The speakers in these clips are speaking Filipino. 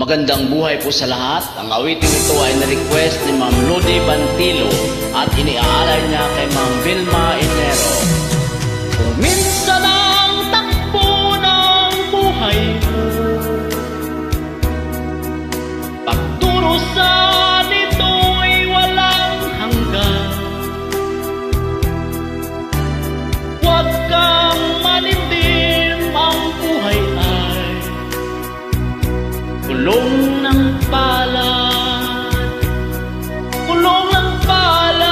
Magandang buhay po sa lahat. Ang awiting ito ay na-request ni Ma'am Lodi Bantilo at iniaalay niya kay Ma'am Vilma Inero. Kung minsan ang takbo ng buhay mo, pagturusan nito'y walang hanggan. Huwag kang manindim, ang buhay ay kulong ng palad, kulong ng palad.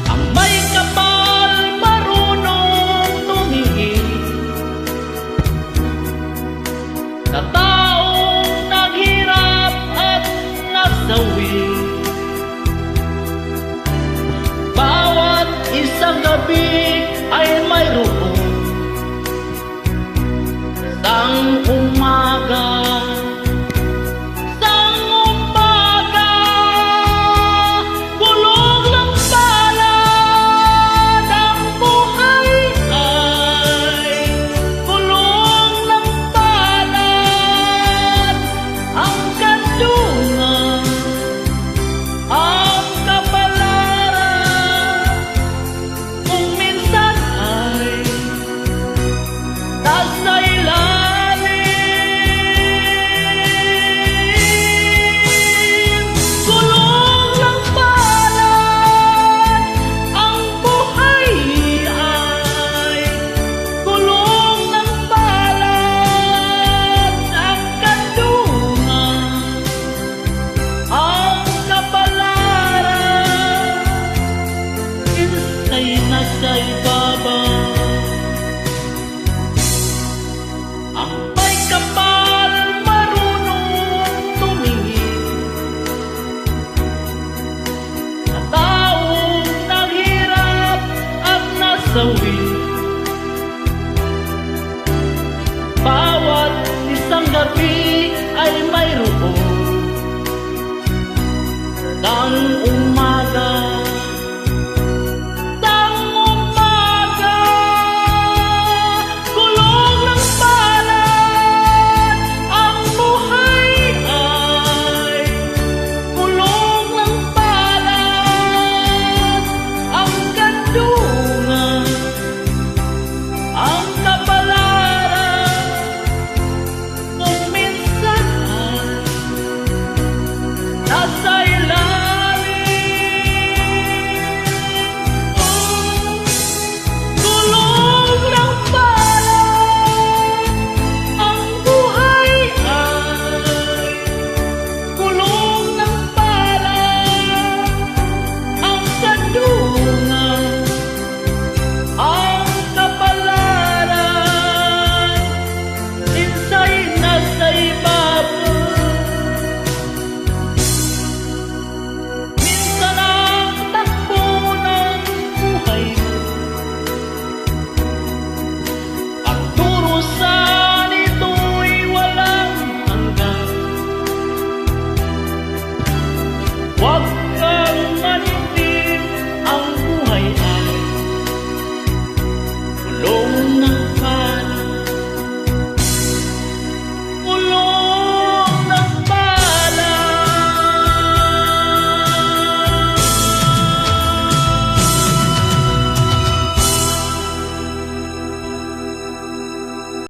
Ang may kapal marunong tumingin, sa taong naghirap at nasawi. Bawat isang gabi ay mayroon sang umaga, sang umaga. Kulong ng palad, ang buhay ay kulong ng palad. Ang kanlungan, ang kapalaran, kung minsan ay nasa ilalim. Kulong ng palad, ang buhay ay kulong ng palad. Ang kanlungan, ang kapalaran, minsa'y nasa ibaba. Ang may kapal marunong tumingin, sa taong naghirap at nasawi. Bawat isang gabi ay mayroon ng